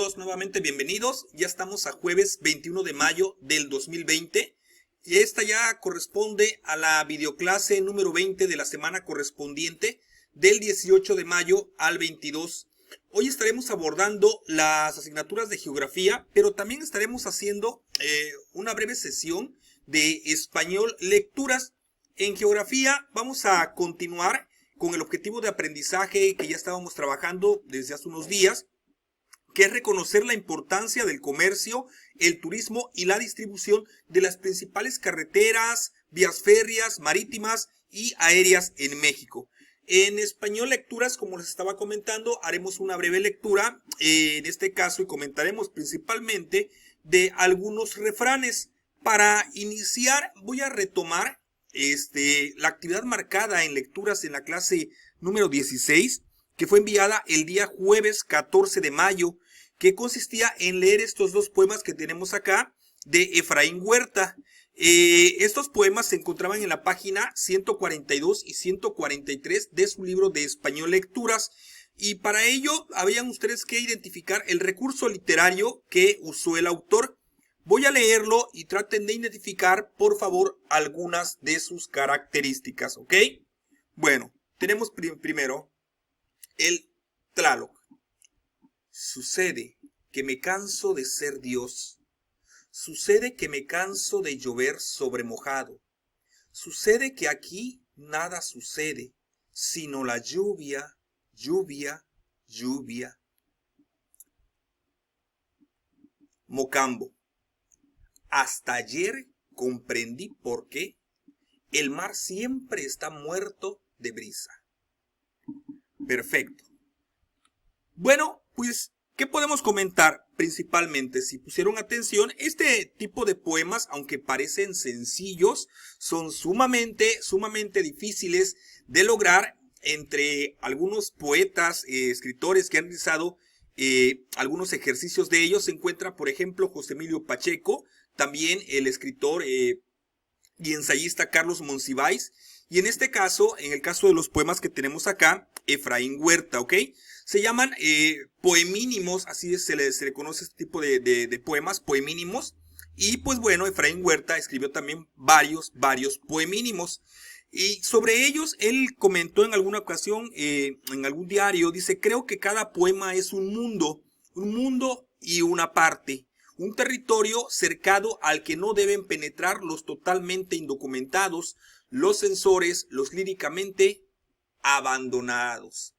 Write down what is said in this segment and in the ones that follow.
todos nuevamente bienvenidos. Ya estamos a jueves 21 de mayo del 2020 y esta ya corresponde a la videoclase número 20 de la semana correspondiente del 18 de mayo al 22. Hoy estaremos abordando las asignaturas de geografía, pero también estaremos haciendo una breve sesión de español lecturas. En geografía vamos a continuar con el objetivo de aprendizaje que ya estábamos trabajando desde hace unos días, que es reconocer la importancia del comercio, el turismo y la distribución de las principales carreteras, vías férreas, marítimas y aéreas en México. En español lecturas, como les estaba comentando, haremos una breve lectura en este caso y comentaremos principalmente de algunos refranes. Para iniciar voy a retomar la actividad marcada en lecturas en la clase número 16, que fue enviada el día jueves 14 de mayo, que consistía en leer estos dos poemas que tenemos acá de Efraín Huerta. Estos poemas se encontraban en la página 142 y 143 de su libro de español lecturas, y para ello habían ustedes que identificar el recurso literario que usó el autor. Voy a leerlo y traten de identificar, por favor, algunas de sus características, ¿ok? Bueno, tenemos primero el Tláloc. Sucede que me canso de ser Dios. Sucede que me canso de llover sobre mojado. Sucede que aquí nada sucede, sino la lluvia, lluvia, lluvia. Mocambo. Hasta ayer comprendí por qué el mar siempre está muerto de brisa. Perfecto. Bueno, pues, ¿qué podemos comentar? Principalmente, si pusieron atención, este tipo de poemas, aunque parecen sencillos, son sumamente difíciles de lograr. Entre algunos poetas, escritores que han realizado algunos ejercicios de ellos, se encuentra, por ejemplo, José Emilio Pacheco, también el escritor y ensayista Carlos Monsiváis, y en este caso, en el caso de los poemas que tenemos acá, Efraín Huerta, ¿ok? Se llaman poemínimos, así se le conoce este tipo de poemas, poemínimos. Y pues bueno, Efraín Huerta escribió también varios poemínimos. Y sobre ellos, él comentó en alguna ocasión, en algún diario, dice: creo que cada poema es un mundo y una parte. Un territorio cercado al que no deben penetrar los totalmente indocumentados, los censores, los líricamente abandonados.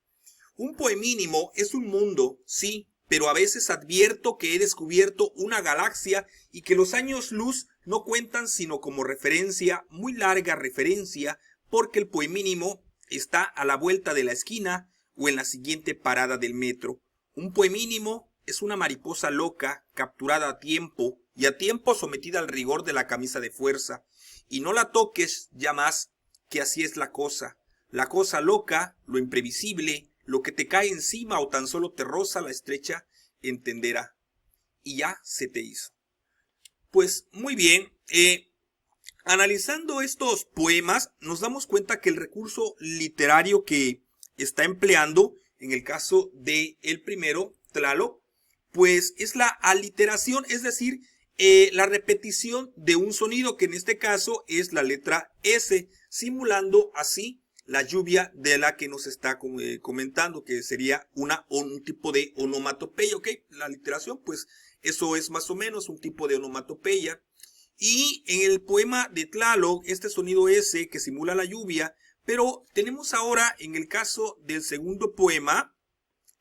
Un poemínimo es un mundo, sí, pero a veces advierto que he descubierto una galaxia y que los años luz no cuentan sino como referencia, muy larga referencia, porque el poemínimo está a la vuelta de la esquina o en la siguiente parada del metro. Un poemínimo es una mariposa loca, capturada a tiempo y a tiempo sometida al rigor de la camisa de fuerza. Y no la toques ya más, que así es la cosa loca, lo imprevisible, lo que te cae encima o tan solo te roza la estrecha entendera. Y ya se te hizo. Pues muy bien, analizando estos poemas nos damos cuenta que el recurso literario que está empleando, en el caso de el primero, Tláloc, pues es la aliteración, es decir, la repetición de un sonido, que en este caso es la letra S, simulando así la lluvia de la que nos está comentando, que sería un tipo de onomatopeya, ¿ok? La aliteración, pues eso es más o menos un tipo de onomatopeya. Y en el poema de Tláloc, este sonido S que simula la lluvia, pero tenemos ahora en el caso del segundo poema,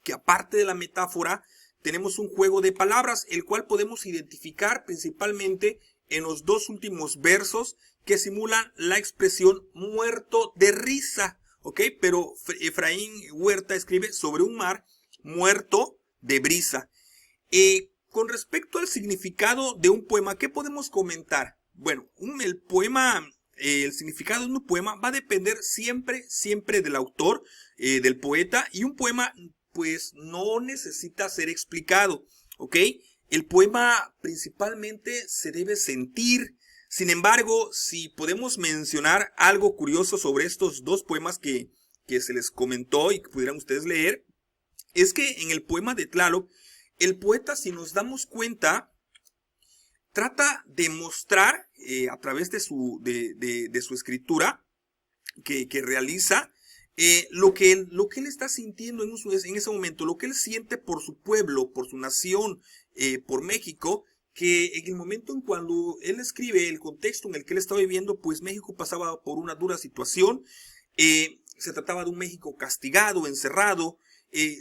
que aparte de la metáfora, tenemos un juego de palabras, el cual podemos identificar principalmente en los dos últimos versos, que simulan la expresión muerto de risa, ¿ok? Pero Efraín Huerta escribe sobre un mar muerto de brisa. Con respecto al significado de un poema, ¿qué podemos comentar? Bueno, el significado de un poema va a depender siempre del autor, del poeta, y un poema pues no necesita ser explicado, ¿ok? El poema principalmente se debe sentir. Sin embargo, si podemos mencionar algo curioso sobre estos dos poemas que se les comentó y que pudieran ustedes leer, es que en el poema de Tláloc el poeta, si nos damos cuenta, trata de mostrar a través de su escritura que realiza lo que él está sintiendo en ese momento, lo que él siente por su pueblo, por su nación, por México, que en el momento en cuando él escribe el contexto en el que él estaba viviendo, pues México pasaba por una dura situación, se trataba de un México castigado, encerrado,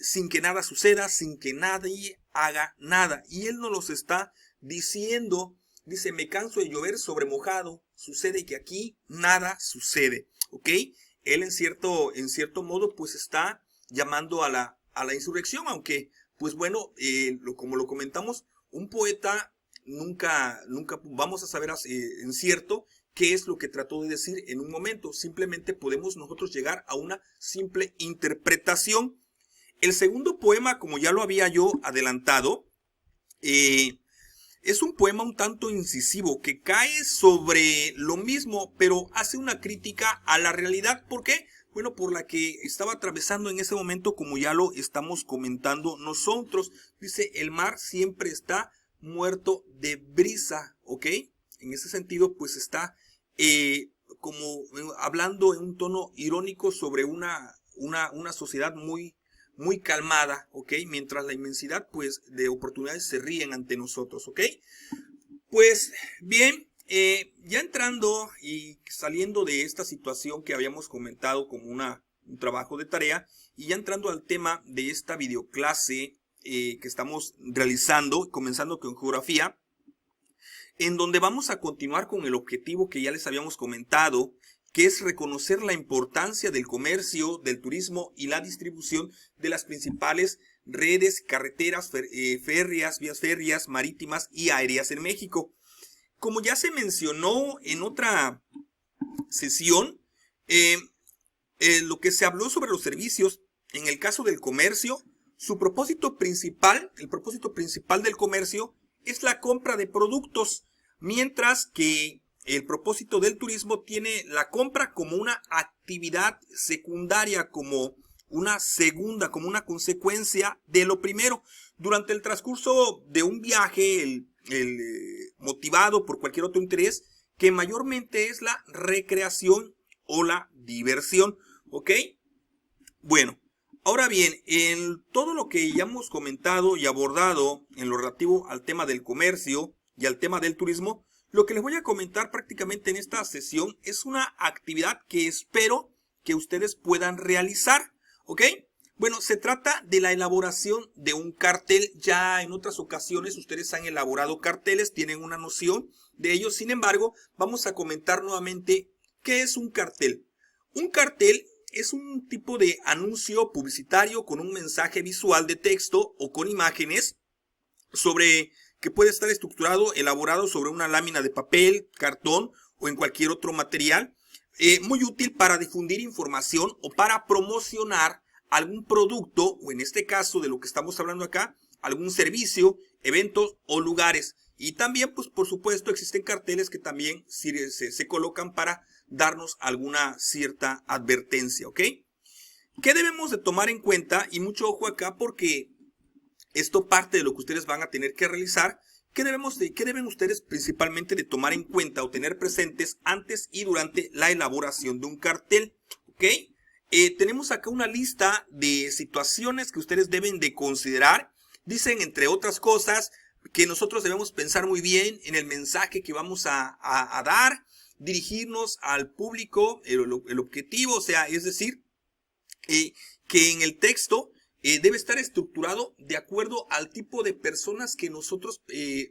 sin que nada suceda, sin que nadie haga nada, y él nos los está diciendo. Dice, me canso de llover sobre mojado, sucede que aquí nada sucede, ¿ok? Él en cierto modo pues está llamando a la insurrección, aunque pues bueno, como lo comentamos, un poeta nunca vamos a saber en cierto qué es lo que trató de decir en un momento, simplemente podemos nosotros llegar a una simple interpretación. El segundo poema, como ya lo había yo adelantado, es un poema un tanto incisivo que cae sobre lo mismo, pero hace una crítica a la realidad. ¿Por qué? Bueno, por la que estaba atravesando en ese momento, como ya lo estamos comentando nosotros. Dice, el mar siempre está muerto de brisa, ¿ok? En ese sentido, pues está como hablando en un tono irónico sobre una sociedad muy calmada, ¿ok? Mientras la inmensidad, pues, de oportunidades se ríen ante nosotros, ¿ok? Pues, bien, ya entrando y saliendo de esta situación que habíamos comentado como un trabajo de tarea, y ya entrando al tema de esta videoclase que estamos realizando, comenzando con geografía, en donde vamos a continuar con el objetivo que ya les habíamos comentado, que es reconocer la importancia del comercio, del turismo y la distribución de las principales redes, carreteras, férreas, vías férreas, marítimas y aéreas en México. Como ya se mencionó en otra sesión, lo que se habló sobre los servicios, en el caso del comercio, el propósito principal del comercio es la compra de productos, mientras que el propósito del turismo tiene la compra como una actividad secundaria, como una segunda, como una consecuencia de lo primero. Durante el transcurso de un viaje, motivado por cualquier otro interés, que mayormente es la recreación o la diversión, ¿ok? Bueno, ahora bien, en todo lo que ya hemos comentado y abordado en lo relativo al tema del comercio y al tema del turismo, lo que les voy a comentar prácticamente en esta sesión es una actividad que espero que ustedes puedan realizar, ¿ok? Bueno, se trata de la elaboración de un cartel. Ya en otras ocasiones ustedes han elaborado carteles, tienen una noción de ello. Sin embargo, vamos a comentar nuevamente qué es un cartel. Un cartel es un tipo de anuncio publicitario con un mensaje visual de texto o con imágenes que puede estar estructurado, elaborado sobre una lámina de papel, cartón o en cualquier otro material, muy útil para difundir información o para promocionar algún producto, o en este caso de lo que estamos hablando acá, algún servicio, eventos o lugares. Y también, pues por supuesto, existen carteles que también se colocan para darnos alguna cierta advertencia, ¿ok? ¿Qué debemos de tomar en cuenta? Y mucho ojo acá, porque esto parte de lo que ustedes van a tener que realizar. ¿Qué deben ustedes principalmente de tomar en cuenta o tener presentes antes y durante la elaboración de un cartel? ¿Ok? Tenemos acá una lista de situaciones que ustedes deben de considerar. Dicen, entre otras cosas, que nosotros debemos pensar muy bien en el mensaje que vamos a dar, dirigirnos al público, el objetivo, o sea, es decir, que en el texto debe estar estructurado de acuerdo al tipo de personas que nosotros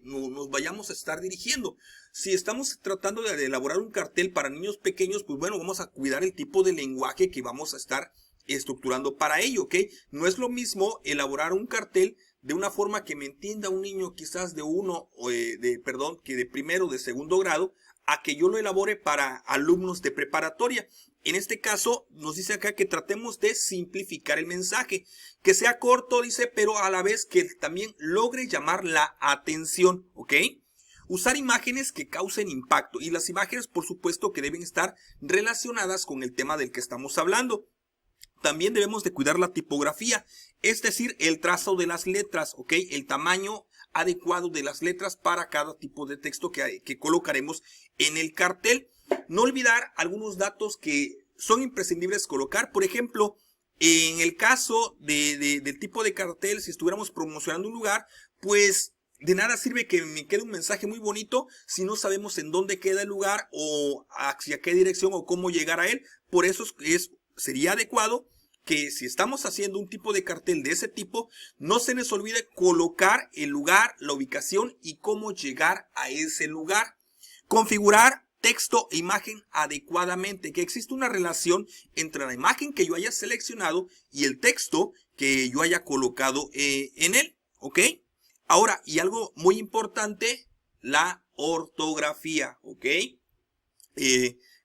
nos vayamos a estar dirigiendo. Si estamos tratando de elaborar un cartel para niños pequeños, pues bueno, vamos a cuidar el tipo de lenguaje que vamos a estar estructurando para ello, ¿ok? No es lo mismo elaborar un cartel de una forma que me entienda un niño quizás que de primero o de segundo grado, a que yo lo elabore para alumnos de preparatoria. En este caso, nos dice acá que tratemos de simplificar el mensaje, que sea corto, dice, pero a la vez que también logre llamar la atención, ¿ok? Usar imágenes que causen impacto, y las imágenes, por supuesto, que deben estar relacionadas con el tema del que estamos hablando. también debemos de cuidar la tipografía, es decir, el trazo de las letras, ¿ok? El tamaño adecuado de las letras para cada tipo de texto que colocaremos en el cartel. No olvidar algunos datos que son imprescindibles colocar. Por ejemplo, en el caso del tipo de cartel, si estuviéramos promocionando un lugar, pues de nada sirve que me quede un mensaje muy bonito si no sabemos en dónde queda el lugar o hacia qué dirección o cómo llegar a él. Por eso sería adecuado que si estamos haciendo un tipo de cartel de ese tipo, no se les olvide colocar el lugar, la ubicación y cómo llegar a ese lugar. Configurar texto e imagen adecuadamente, que existe una relación entre la imagen que yo haya seleccionado y el texto que yo haya colocado en él, ¿ok? Ahora, y algo muy importante, la ortografía, ¿ok?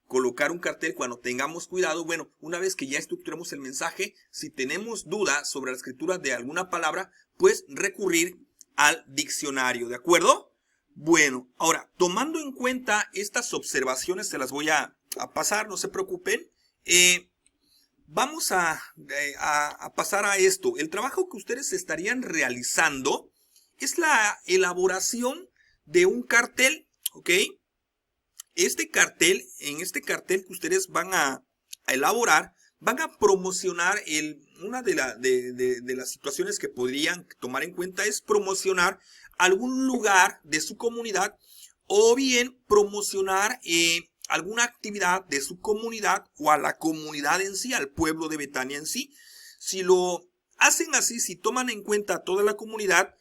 Colocar un cartel cuando tengamos cuidado. Bueno, una vez que ya estructuramos el mensaje, si tenemos duda sobre la escritura de alguna palabra, pues recurrir al diccionario, ¿de acuerdo? Bueno, ahora, tomando en cuenta estas observaciones, se las voy a pasar, no se preocupen. Vamos a pasar a esto. El trabajo que ustedes estarían realizando es la elaboración de un cartel, ¿ok? En este cartel que ustedes van a elaborar, van a promocionar una de las situaciones que podrían tomar en cuenta es promocionar algún lugar de su comunidad o bien promocionar alguna actividad de su comunidad o a la comunidad en sí, al pueblo de Betania en sí. Si lo hacen así, si toman en cuenta a toda la comunidad,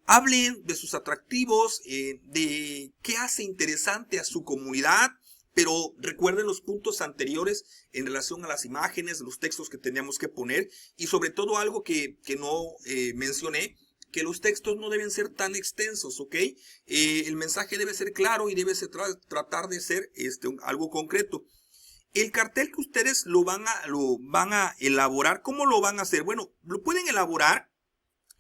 hablen de sus atractivos, de qué hace interesante a su comunidad, pero recuerden los puntos anteriores en relación a las imágenes, los textos que teníamos que poner y sobre todo algo que no mencioné, que los textos no deben ser tan extensos, ¿ok? El mensaje debe ser claro y debe tratar de ser algo concreto. El cartel que ustedes lo van a elaborar, ¿cómo lo van a hacer? Bueno, lo pueden elaborar.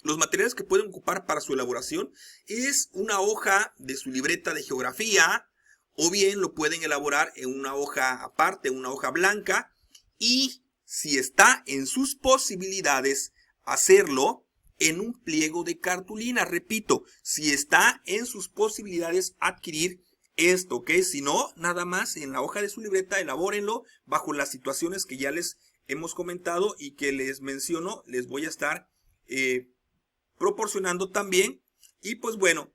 Los materiales que pueden ocupar para su elaboración es una hoja de su libreta de geografía o bien lo pueden elaborar en una hoja aparte, una hoja blanca y si está en sus posibilidades hacerlo en un pliego de cartulina. Repito, si está en sus posibilidades adquirir esto, ¿ok? Si no, nada más en la hoja de su libreta elabórenlo bajo las situaciones que ya les hemos comentado y que les menciono, les voy a estar proporcionando también. Y pues bueno,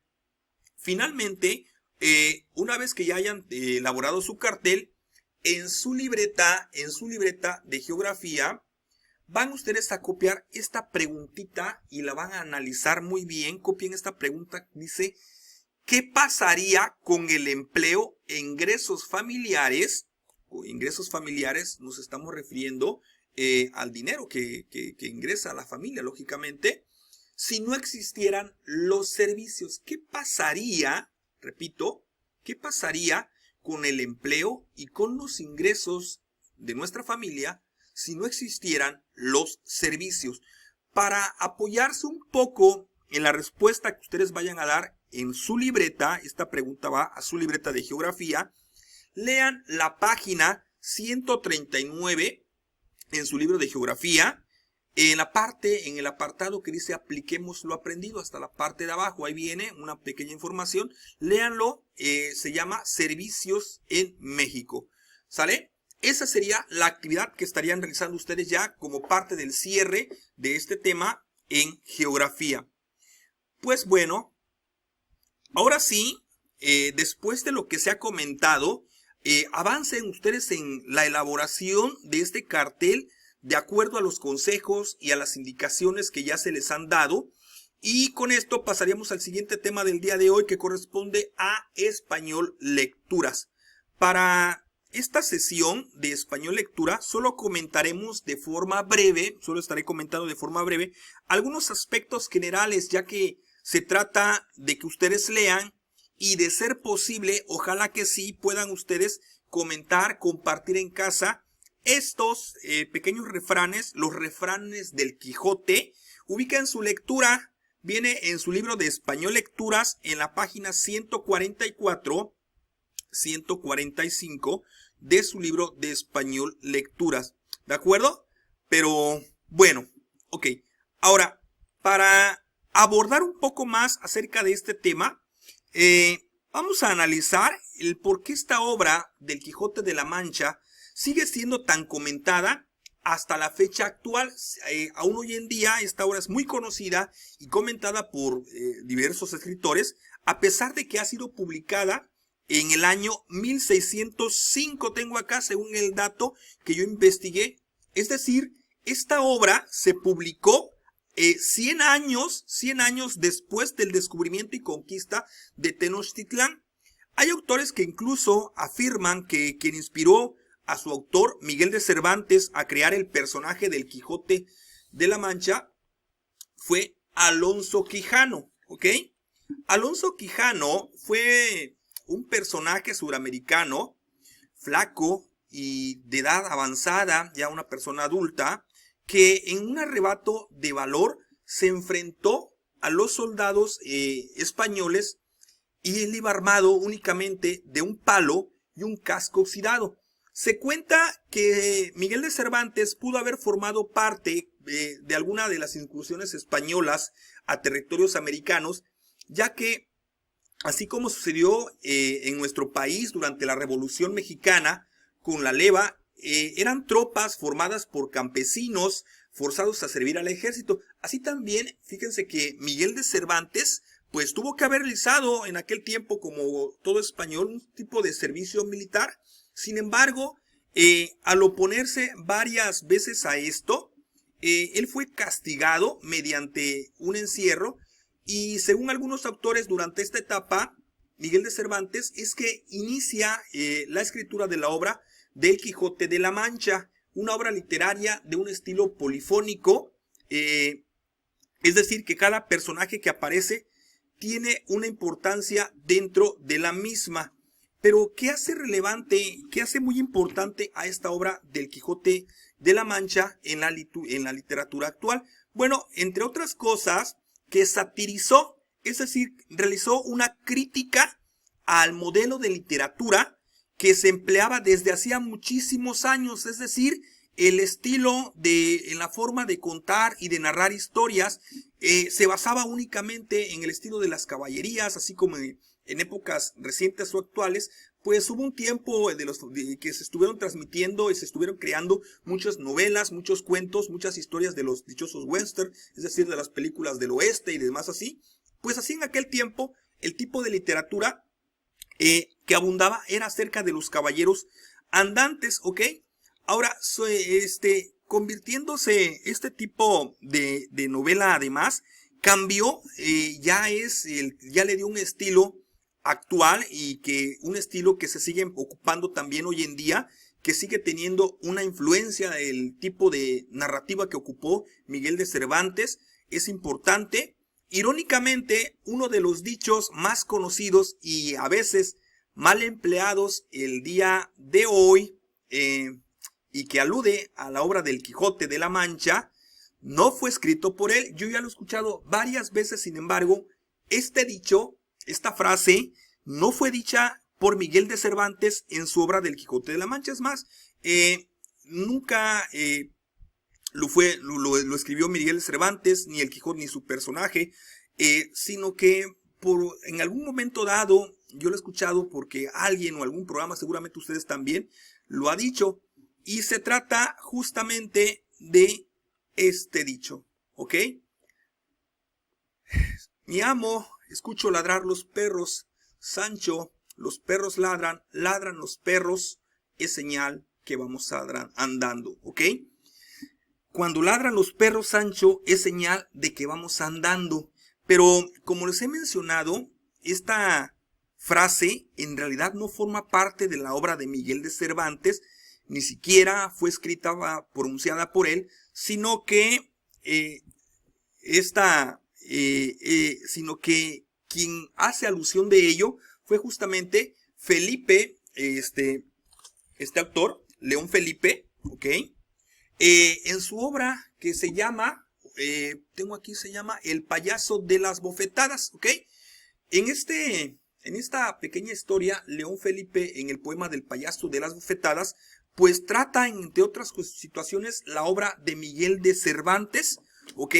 finalmente, una vez que ya hayan elaborado su cartel, en su libreta de geografía, van ustedes a copiar esta preguntita y la van a analizar muy bien. Copien esta pregunta, dice, ¿qué pasaría con el empleo e ingresos familiares? O ingresos familiares nos estamos refiriendo al dinero que ingresa a la familia, lógicamente. Si no existieran los servicios, ¿qué pasaría? Repito, ¿qué pasaría con el empleo y con los ingresos de nuestra familia si no existieran los servicios? Para apoyarse un poco en la respuesta que ustedes vayan a dar en su libreta, esta pregunta va a su libreta de geografía, lean la página 139 en su libro de geografía. En el apartado que dice apliquemos lo aprendido, hasta la parte de abajo, ahí viene una pequeña información. Léanlo, se llama Servicios en México. ¿Sale? Esa sería la actividad que estarían realizando ustedes ya como parte del cierre de este tema en geografía. Pues bueno, ahora sí, después de lo que se ha comentado, avancen ustedes en la elaboración de este cartel de acuerdo a los consejos y a las indicaciones que ya se les han dado. Y con esto pasaríamos al siguiente tema del día de hoy, que corresponde a español lecturas. Para esta sesión de español lectura solo comentaremos de forma breve, solo estaré comentando de forma breve algunos aspectos generales, ya que se trata de que ustedes lean y de ser posible, ojalá que sí puedan ustedes comentar, compartir en casa estos pequeños refranes, los refranes del Quijote. Ubiquen su lectura, viene en su libro de español lecturas en la página 144, 145 de su libro de español lecturas. ¿De acuerdo? Pero bueno, ok. Ahora, para abordar un poco más acerca de este tema, vamos a analizar el por qué esta obra del Quijote de la Mancha sigue siendo tan comentada hasta la fecha actual. Aún hoy en día esta obra es muy conocida y comentada por diversos escritores, a pesar de que ha sido publicada en el año 1605, tengo acá según el dato que yo investigué. Es decir, esta obra se publicó 100 años después del descubrimiento y conquista de Tenochtitlán. Hay autores que incluso afirman que quien inspiró a su autor, Miguel de Cervantes, a crear el personaje del Quijote de la Mancha fue Alonso Quijano, ¿ok? Alonso Quijano fue un personaje suramericano, flaco y de edad avanzada, ya una persona adulta, que en un arrebato de valor se enfrentó a los soldados españoles, y él iba armado únicamente de un palo y un casco oxidado. Se cuenta que Miguel de Cervantes pudo haber formado parte de alguna de las incursiones españolas a territorios americanos, ya que, así como sucedió en nuestro país durante la Revolución Mexicana con la leva, eran tropas formadas por campesinos forzados a servir al ejército. Así también, fíjense que Miguel de Cervantes pues tuvo que haber realizado en aquel tiempo, como todo español, un tipo de servicio militar. Sin embargo, al oponerse varias veces a esto, él fue castigado mediante un encierro, y según algunos autores, durante esta etapa, Miguel de Cervantes es que inicia la escritura de la obra del Quijote de la Mancha, una obra literaria de un estilo polifónico, es decir, que cada personaje que aparece tiene una importancia dentro de la misma. Pero, ¿qué hace relevante, qué hace muy importante a esta obra del Quijote de la Mancha en la literatura actual? Bueno, entre otras cosas, que satirizó, es decir, realizó una crítica al modelo de literatura que se empleaba desde hacía muchísimos años, es decir, el estilo en la forma de contar y de narrar historias se basaba únicamente en el estilo de las caballerías, así como en épocas recientes o actuales, pues hubo un tiempo que se estuvieron transmitiendo y se estuvieron creando muchas novelas, muchos cuentos, muchas historias de los dichosos western, es decir, de las películas del oeste y demás así. Pues así en aquel tiempo, el tipo de literatura que abundaba era acerca de los caballeros andantes, ¿ok? Ahora, convirtiéndose este tipo de novela, además, cambió, ya le dio un estilo actual, y un estilo que se sigue ocupando también hoy en día, que sigue teniendo una influencia del tipo de narrativa que ocupó Miguel de Cervantes. Es importante. Irónicamente, uno de los dichos más conocidos y a veces mal empleados el día de hoy, y que alude a la obra del Quijote de la Mancha, no fue escrito por él. Yo ya lo he escuchado varias veces. Sin embargo, este dicho, esta frase, no fue dicha por Miguel de Cervantes en su obra del Quijote de la Mancha. Es más, nunca lo escribió Miguel de Cervantes, ni el Quijote, ni su personaje, sino que en algún momento dado, yo lo he escuchado porque alguien o algún programa, seguramente ustedes también, lo ha dicho. Y se trata justamente de este dicho, ¿ok? Mi amo, escucho ladrar los perros. Sancho, los perros ladran, ladran los perros, es señal que vamos andando, ¿ok? Cuando ladran los perros, Sancho, es señal de que vamos andando. Pero, como les he mencionado, esta frase en realidad no forma parte de la obra de Miguel de Cervantes, ni siquiera fue escrita, pronunciada por él, sino que quien hace alusión de ello fue justamente Felipe, este autor, León Felipe, ¿ok? En su obra que se llama, se llama El payaso de las bofetadas, ¿ok? En esta pequeña historia, León Felipe, en el poema del payaso de las bofetadas, pues trata, entre otras situaciones, la obra de Miguel de Cervantes, ¿ok?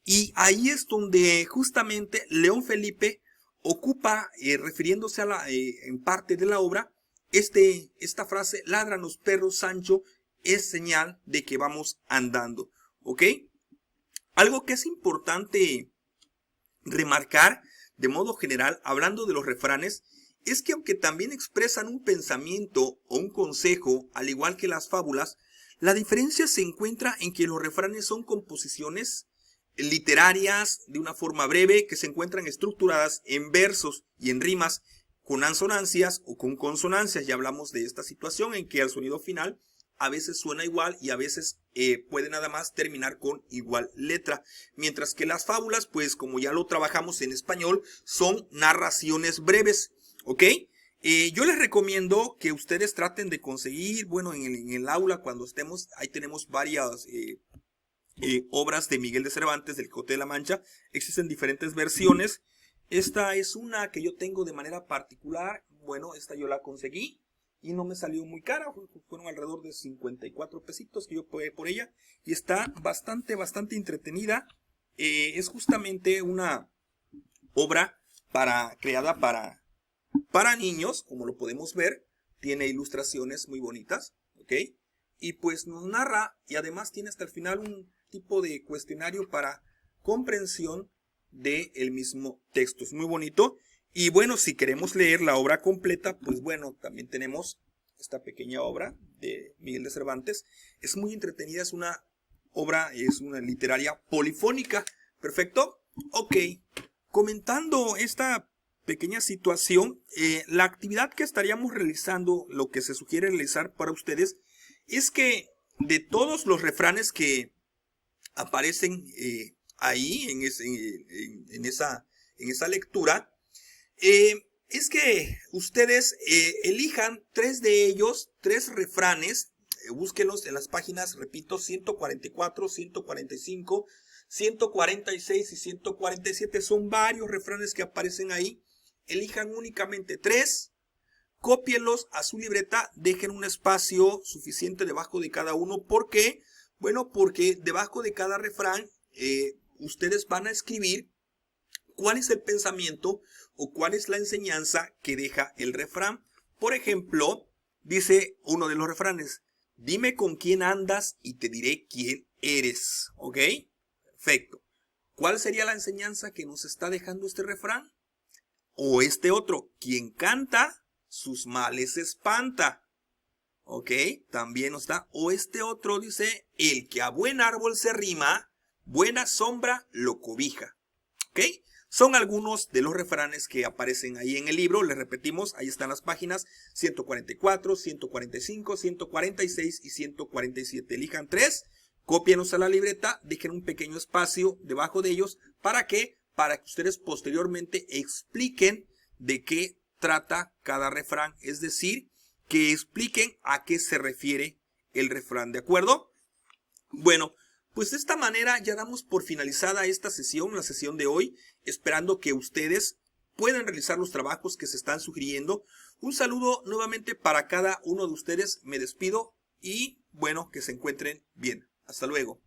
Y ahí es donde justamente León Felipe ocupa, refiriéndose a en parte de la obra, esta frase: ladran los perros, Sancho, es señal de que vamos andando, ¿ok? Algo que es importante remarcar de modo general, hablando de los refranes, es que aunque también expresan un pensamiento o un consejo, al igual que las fábulas, la diferencia se encuentra en que los refranes son composiciones literarias de una forma breve que se encuentran estructuradas en versos y en rimas con ansonancias o con consonancias. Ya hablamos de esta situación en que el sonido final a veces suena igual y a veces puede nada más terminar con igual letra. Mientras que las fábulas, pues como ya lo trabajamos en español, son narraciones breves, ¿ok? Yo les recomiendo que ustedes traten de conseguir, bueno, en el aula cuando estemos, ahí tenemos varias obras de Miguel de Cervantes, del Quijote de la Mancha. Existen diferentes versiones. Esta es una que yo tengo de manera particular. Bueno, esta yo la conseguí y no me salió muy cara, fueron alrededor de 54 pesitos que yo pagué por ella, y está bastante entretenida. Es justamente una obra creada para niños, como lo podemos ver. Tiene ilustraciones muy bonitas, ¿ok? Y pues nos narra, y además tiene hasta el final un tipo de cuestionario para comprensión del mismo texto. Es muy bonito. Y bueno, si queremos leer la obra completa, pues bueno, también tenemos esta pequeña obra de Miguel de Cervantes. Es muy entretenida, es una obra, es una literaria polifónica. ¿Perfecto? Ok, comentando esta pequeña situación, la actividad que estaríamos realizando, lo que se sugiere realizar para ustedes, es que de todos los refranes que aparecen ahí en esa lectura, es que ustedes elijan 3 de ellos, 3 refranes, búsquenlos en las páginas, repito, 144, 145, 146 y 147, son varios refranes que aparecen ahí. Elijan únicamente 3, cópienlos a su libreta, dejen un espacio suficiente debajo de cada uno. ¿Por qué? Bueno, porque debajo de cada refrán ustedes van a escribir cuál es el pensamiento o cuál es la enseñanza que deja el refrán. Por ejemplo, dice uno de los refranes: dime con quién andas y te diré quién eres. ¿Ok? Perfecto. ¿Cuál sería la enseñanza que nos está dejando este refrán? O este otro: quien canta, sus males espanta. ¿Ok? También nos da. O este otro dice: el que a buen árbol se arrima, buena sombra lo cobija. ¿Ok? Son algunos de los refranes que aparecen ahí en el libro. Les repetimos, ahí están las páginas 144, 145, 146 y 147. Elijan 3, cópienlos a la libreta, dejen un pequeño espacio debajo de ellos. ¿Para qué? Para que ustedes posteriormente expliquen de qué trata cada refrán. Es decir, que expliquen a qué se refiere el refrán. ¿De acuerdo? Bueno, pues de esta manera ya damos por finalizada esta sesión, la sesión de hoy, esperando que ustedes puedan realizar los trabajos que se están sugiriendo. Un saludo nuevamente para cada uno de ustedes, me despido y bueno, que se encuentren bien. Hasta luego.